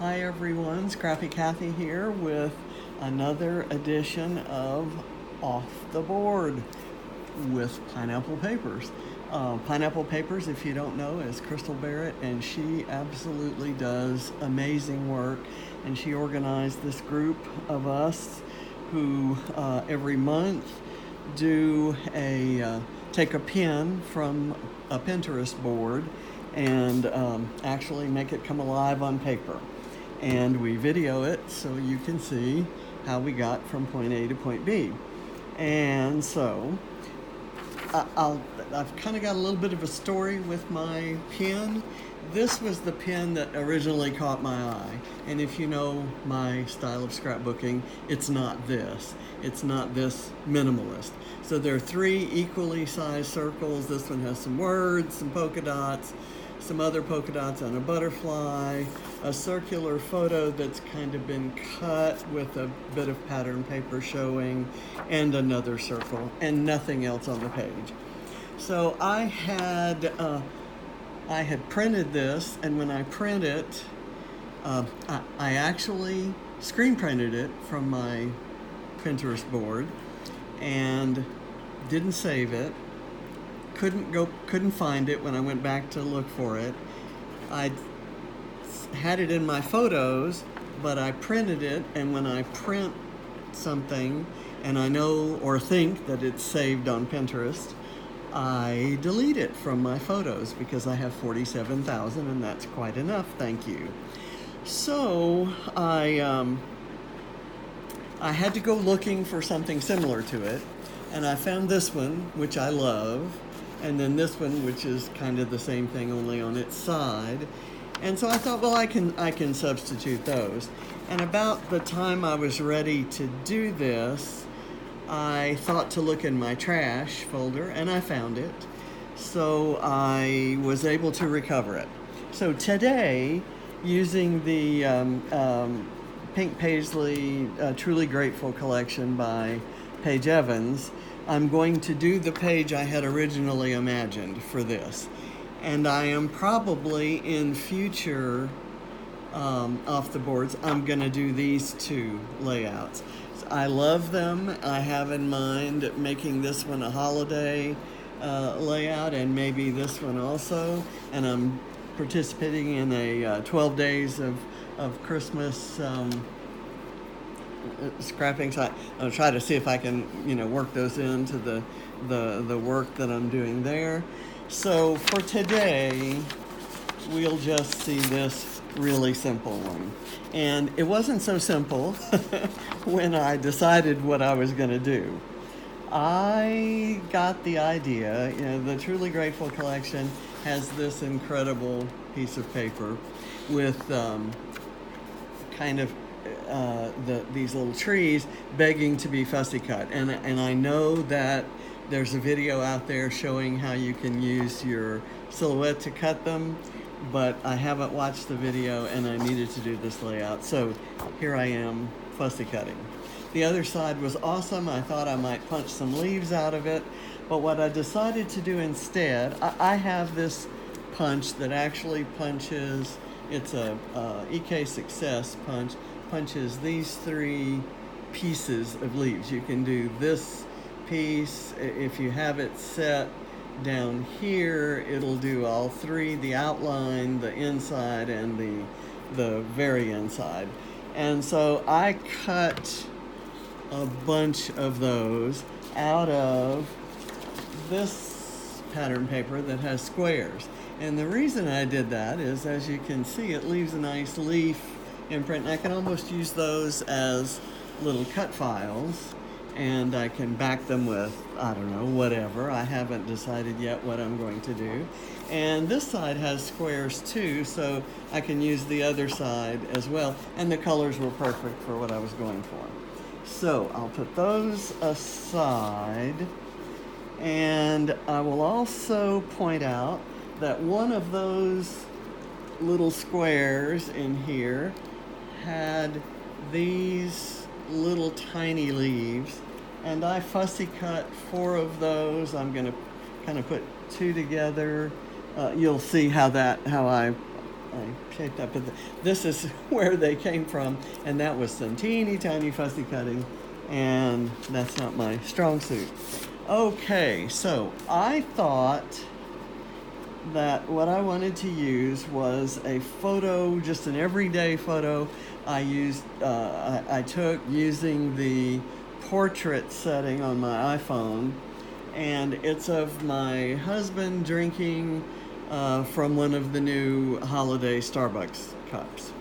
Hi everyone, Scrappy Kathy here with another edition of Off the Board with Pineapple Papers. Pineapple Papers, if you don't know, is Crystal Barrett, and she absolutely does amazing work. And she organized this group of us who every month do take a pin from a Pinterest board and actually make it come alive on paper. And we video it so you can see how we got from point A to point B. And so I've kind of got a little bit of a story with my pen. This was the pen that originally caught my eye. And if you know my style of scrapbooking, it's not this. It's not this minimalist. So there are three equally sized circles. This one has some words, some polka dots, some other polka dots on a butterfly, a circular photo that's kind of been cut with a bit of pattern paper showing, and another circle, and nothing else on the page. So I had printed this, and when I print it, I actually screen printed it from my Pinterest board and didn't save it. Couldn't find it when I went back to look for it. I had it in my photos, but I printed it, and when I print something and I know or think that it's saved on Pinterest, I delete it from my photos because I have 47,000, and that's quite enough, thank you. So I had to go looking for something similar to it, and I found this one, which I love, and then this one, which is kind of the same thing, only on its side. And so I thought, well, I can substitute those. And about the time I was ready to do this, I thought to look in my trash folder, and I found it. So I was able to recover it. So today, using the Pink Paisley Truly Grateful collection by Paige Evans, I'm going to do the page I had originally imagined for this. And I am probably in future off the boards, I'm going to do these two layouts. So I love them. I have in mind making this one a holiday layout, and maybe this one also. And I'm participating in a 12 days of Christmas scrapping. So I'll try to see if I can, work those into the work that I'm doing there. So for today, we'll just see this really simple one. And it wasn't so simple when I decided what I was going to do. I got the idea, the Truly Grateful collection has this incredible piece of paper with kind of these little trees begging to be fussy cut. And I know that there's a video out there showing how you can use your silhouette to cut them, but I haven't watched the video and I needed to do this layout. So here I am, fussy cutting. The other side was awesome. I thought I might punch some leaves out of it, but what I decided to do instead, I have this punch that actually punches, it's a EK Success punch, punches these three pieces of leaves. You can do this piece. If you have it set down here, it'll do all three, the outline, the inside, and the very inside. And so I cut a bunch of those out of this pattern paper that has squares. And the reason I did that is, as you can see, it leaves a nice leaf imprint. I can almost use those as little cut files, and I can back them with, I don't know, whatever. I haven't decided yet what I'm going to do. And this side has squares too, so I can use the other side as well. And the colors were perfect for what I was going for. So I'll put those aside. And I will also point out that one of those little squares in here had these little tiny leaves, and I fussy cut 4 of those. I'm going to kind of put 2 together. You'll see how I I shaped up. But this is where they came from, and that was some teeny tiny fussy cutting, and that's not my strong suit. Okay, so I thought that what I wanted to use was a photo, just an everyday photo I took using the portrait setting on my iPhone, and it's of my husband drinking from one of the new holiday Starbucks cups.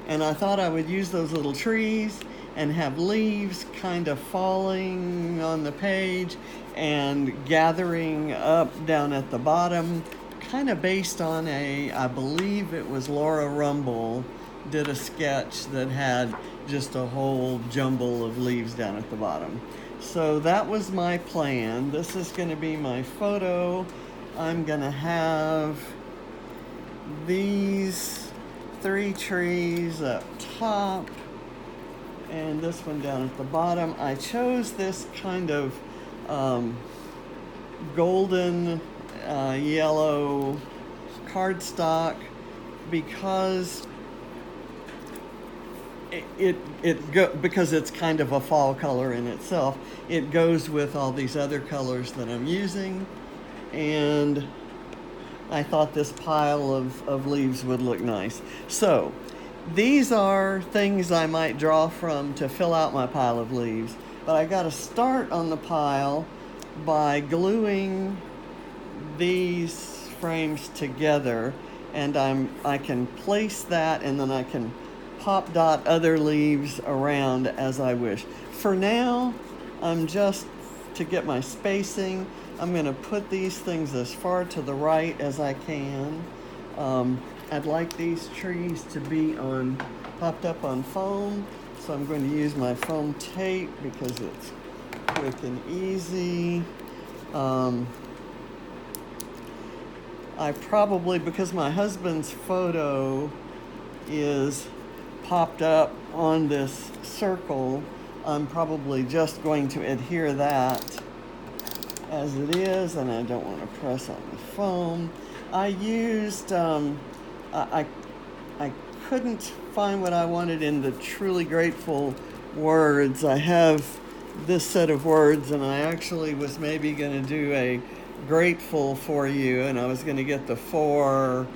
And I thought I would use those little trees and have leaves kind of falling on the page and gathering up down at the bottom, kind of based on I believe it was Laura Rumble did a sketch that had just a whole jumble of leaves down at the bottom. So that was my plan. This is going to be my photo. I'm going to have these 3 trees up top and this one down at the bottom. I chose this kind of golden yellow cardstock because because it's kind of a fall color in itself. It goes with all these other colors that I'm using, and I thought this pile of leaves would look nice. So these are things I might draw from to fill out my pile of leaves, but I got to start on the pile by gluing these frames together, and I can place that, and then I can pop dot other leaves around as I wish. For now, I'm just, to get my spacing, I'm going to put these things as far to the right as I can. I'd like these trees to be popped up on foam, so I'm going to use my foam tape because it's quick and easy. I probably, because my husband's photo is popped up on this circle, I'm probably just going to adhere that as it is, and I don't want to press on the foam. I used, I couldn't find what I wanted in the Truly Grateful words. I have this set of words, and I actually was maybe going to do a grateful for you, and I was going to get the for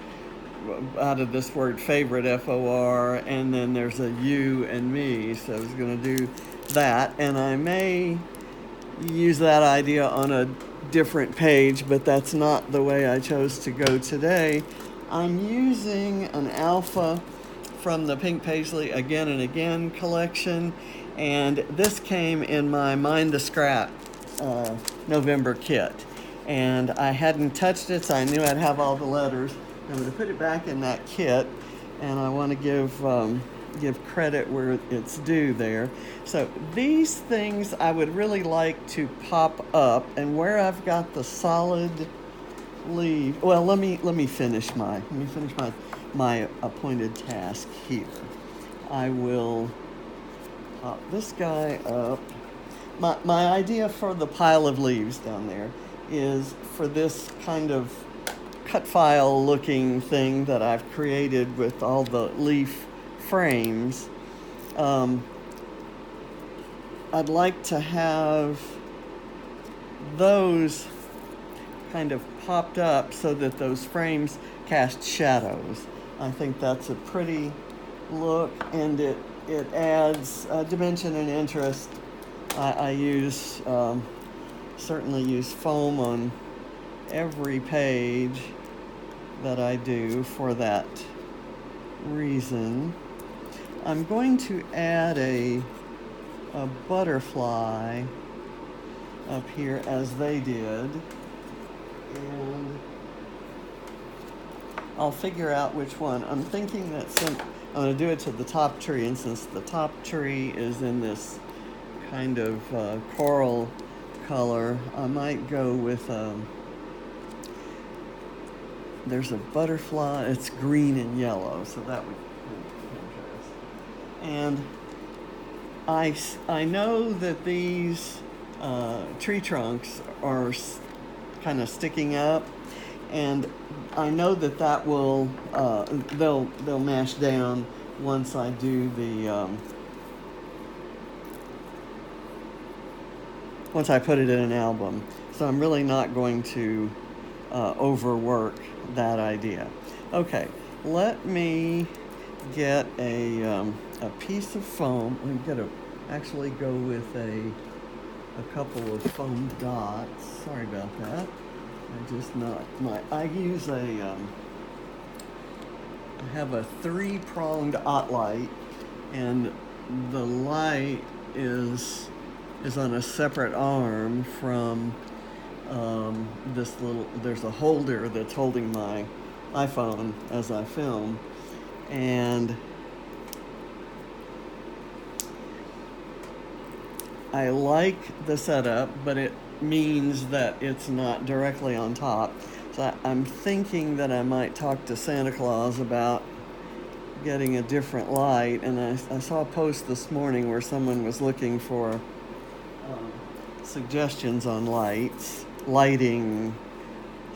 out of this word favorite, F-O-R, and then there's a you and me, so I was going to do that, and I may use that idea on a different page, but that's not the way I chose to go today. I'm using an alpha from the Pink Paisley Again and Again collection, and this came in my Mind the Scrap November kit, and I hadn't touched it, so I knew I'd have all the letters. I'm going to put it back in that kit, and I want to give credit where it's due there. So these things I would really like to pop up, and where I've got the solid leaf. Well, let me finish my appointed task here. I will pop this guy up. My idea for the pile of leaves down there is for this kind of cut file looking thing that I've created with all the leaf frames. I'd like to have those kind of popped up so that those frames cast shadows. I think that's a pretty look, and it adds dimension and interest. I certainly use foam on every page that I do for that reason. I'm going to add a butterfly up here as they did, and I'll figure out which one. I'm thinking that since I'm going to do it to the top tree, and since the top tree is in this kind of coral color, I might go with there's a butterfly. It's green and yellow, so that would and I know that these tree trunks are kind of sticking up, and I know that will they'll mash down once I do the once I put it in an album. So I'm really not going to overwork that idea. Okay, let me get a piece of foam. I'm gonna actually go with a couple of foam dots. Sorry about that. I use I have a 3-pronged light, and the light is on a separate arm from there's a holder that's holding my iPhone as I film, and I like the setup, but it means that it's not directly on top. So I'm thinking that I might talk to Santa Claus about getting a different light, and I saw a post this morning where someone was looking for suggestions on lighting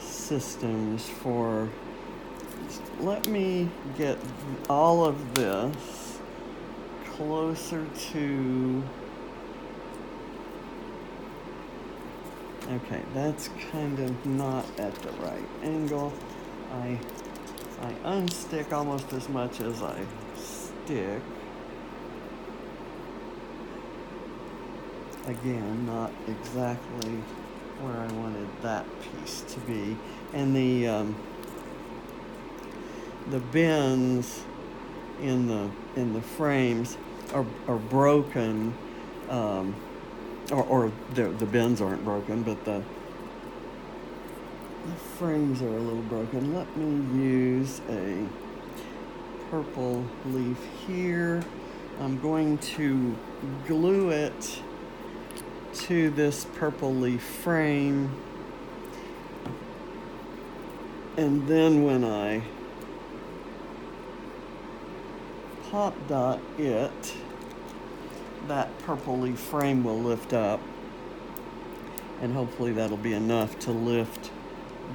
systems for. Let me get all of this closer to. Okay, that's kind of not at the right angle. I unstick almost as much as I stick. Again, not exactly where I wanted that piece to be. And the bends in the frames are broken, or the bends aren't broken, but the frames are a little broken. Let me use a purple leaf here. I'm going to glue it to this purple leaf frame, and then when I pop dot it, that purple leaf frame will lift up, and hopefully that'll be enough to lift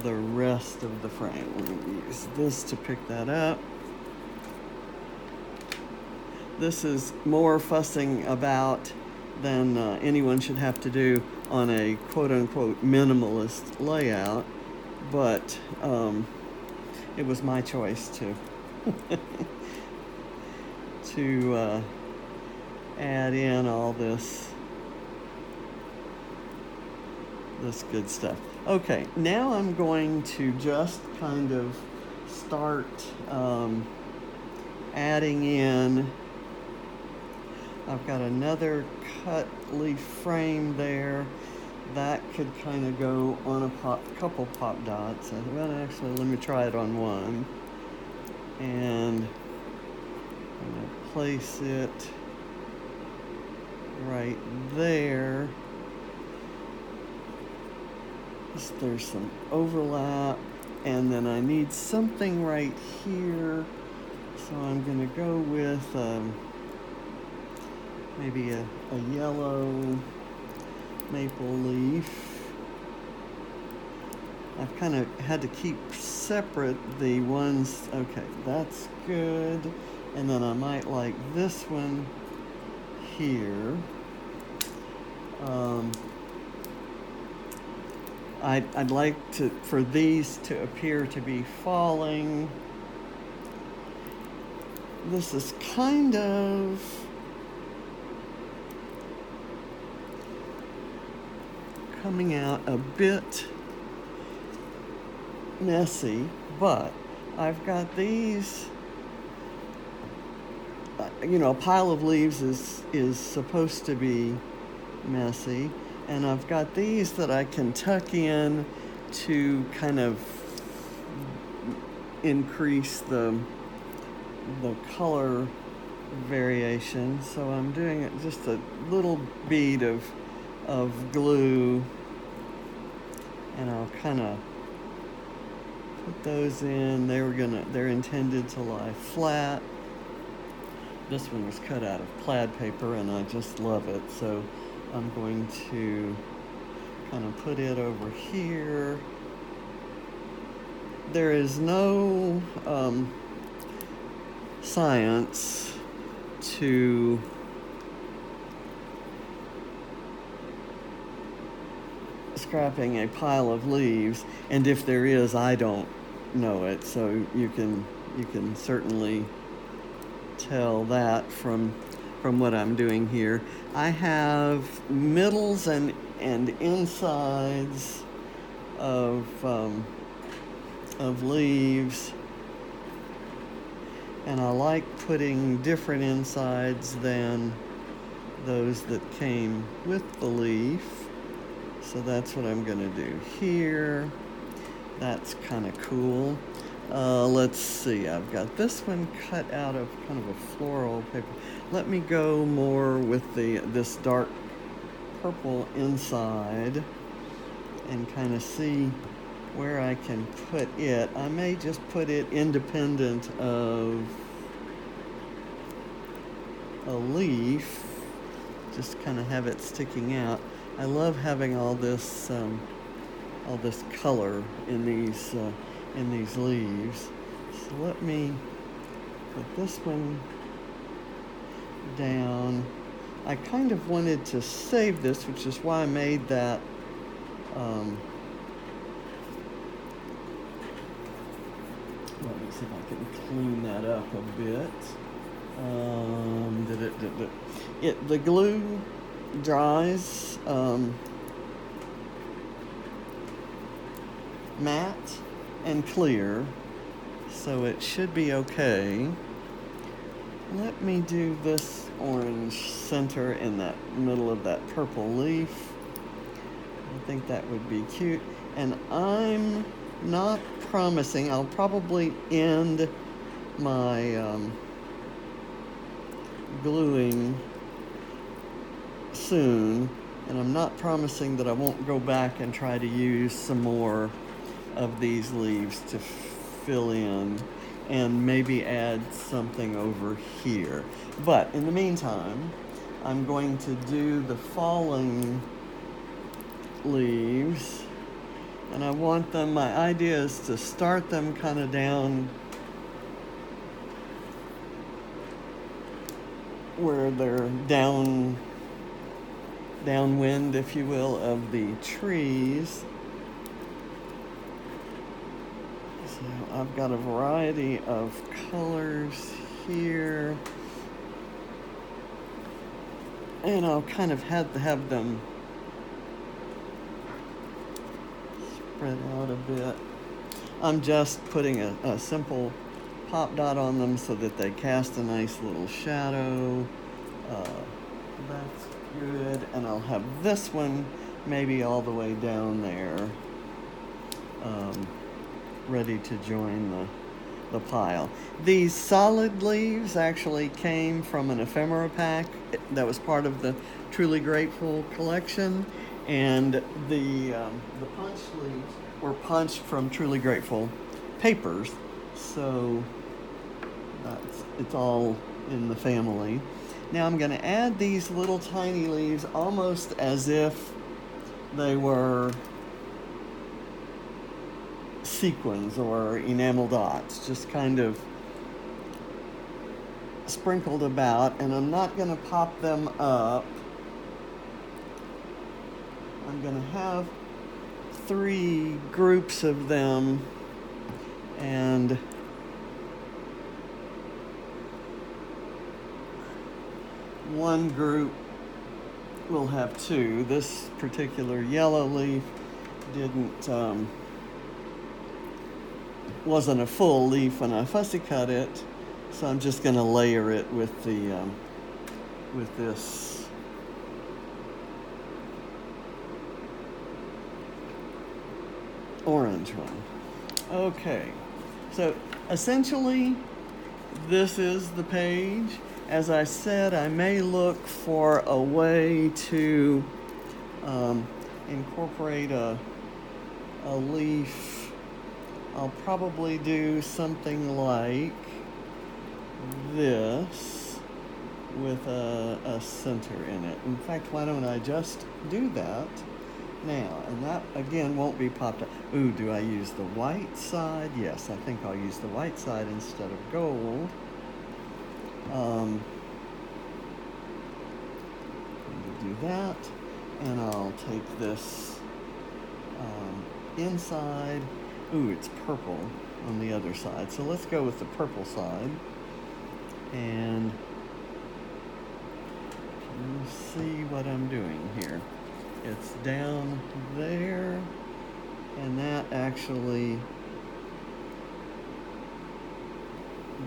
the rest of the frame. We're going to use this to pick that up. This is more fussing about than anyone should have to do on a quote-unquote minimalist layout, but it was my choice to to add in all this good stuff. Okay, now I'm going to just kind of start adding in. I've got another cut leaf frame there. That could kind of go on a couple pop dots. Well, actually, let me try it on one. And I'm going to place it right there. There's some overlap, and then I need something right here, so I'm going to go with maybe a yellow maple leaf. I've kind of had to keep separate the ones. Okay, that's good. And then I might like this one here. I'd like for these to appear to be falling. This is kind of coming out a bit messy, but I've got these. A pile of leaves is supposed to be messy. And I've got these that I can tuck in to kind of increase the color variation. So I'm doing just a little bead of glue, and I'll kind of put those in. They're intended to lie flat. This one was cut out of plaid paper, and I just love it. So I'm going to kind of put it over here. there is no science to scrapping a pile of leaves, and if there is, I don't know it. So you can certainly tell that from what I'm doing here. I have middles and insides of leaves, and I like putting different insides than those that came with the leaf. So that's what I'm going to do here. That's kind of cool. Let's see, I've got this one cut out of kind of a floral paper. Let me go more with this dark purple inside and kind of see where I can put it. I may just put it independent of a leaf, just kind of have it sticking out. I love having all this color in these leaves. So let me put this one down. I kind of wanted to save this, which is why I made that let me see if I can clean that up a bit. The glue dries matte and clear, so it should be okay. Let me do this orange center in that middle of that purple leaf. I think that would be cute. And I'm not promising, I'll probably end my gluing soon, and I'm not promising that I won't go back and try to use some more of these leaves to fill in and maybe add something over here. But in the meantime, I'm going to do the falling leaves, and I want them, my idea is to start them kind of down where they're downwind, if you will, of the trees. So I've got a variety of colors here, and I'll kind of have them spread out a bit. I'm just putting a simple pop dot on them so that they cast a nice little shadow. That's good. And I'll have this one maybe all the way down there, ready to join the pile. These solid leaves actually came from an ephemera pack that was part of the Truly Grateful collection, and the punch leaves were punched from Truly Grateful papers, so it's all in the family. Now I'm going to add these little tiny leaves almost as if they were sequins or enamel dots, just kind of sprinkled about, and I'm not going to pop them up. I'm going to have 3 groups of them, and one group will have 2. This particular yellow leaf wasn't a full leaf when I fussy cut it, so I'm just going to layer it with this orange one. Okay, so essentially this is the page. As I said, I may look for a way to incorporate a leaf. I'll probably do something like this with a center in it. In fact, why don't I just do that Now, and that again won't be popped up. Ooh, do I use the white side? Yes, I think I'll use the white side instead of gold. Do that, and I'll take this inside. Ooh, it's purple on the other side, so let's go with the purple side. And you see what I'm doing here. It's down there, and that actually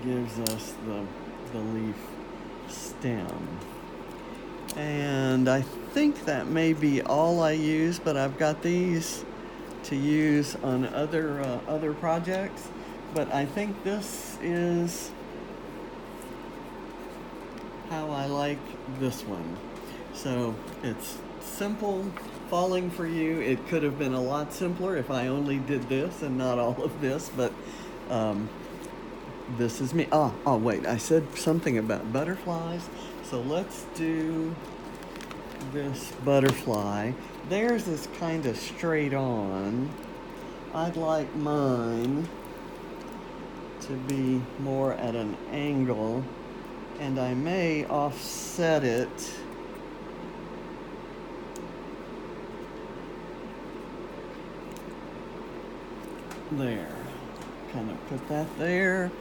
gives us the leaf stem. And I think that may be all I use, but I've got these to use on other projects. But I think this is how I like this one. So it's simple, falling for you. It could have been a lot simpler if I only did this and not all of this, but this is me. Oh, wait, I said something about butterflies. So let's do this butterfly. Theirs is kind of straight on. I'd like mine to be more at an angle, and I may offset it there. Kind of put that there.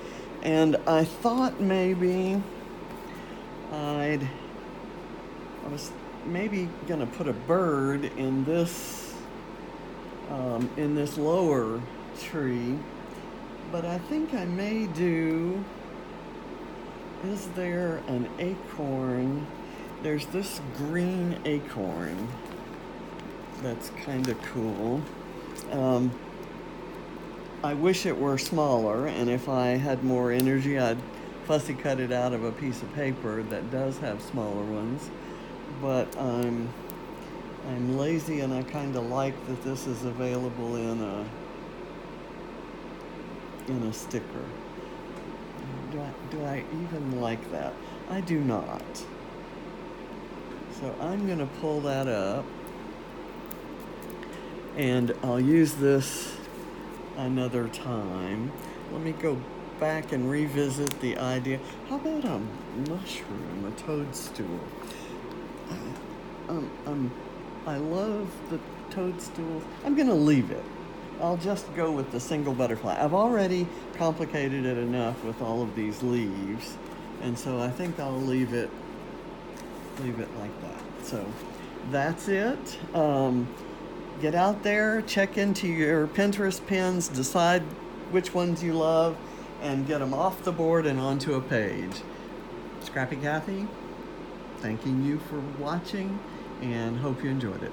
And I thought maybe I was maybe gonna put a bird in this lower tree, but I think I may do. Is there an acorn? There's this green acorn that's kind of cool. I wish it were smaller, and if I had more energy, I'd fussy cut it out of a piece of paper that does have smaller ones. But I'm lazy, and I kind of like that this is available in a sticker. Do I even like that? I do not. So I'm gonna pull that up, and I'll use this another time. Let me go back and revisit the idea. How about a mushroom, a toadstool? I love the toadstools. I'm gonna leave it. I'll just go with the single butterfly. I've already complicated it enough with all of these leaves, and so I think I'll leave it like that. So that's it. Get out there, check into your Pinterest pins, decide which ones you love, and get them off the board and onto a page. Scrappy Kathy, thanking you for watching, and hope you enjoyed it.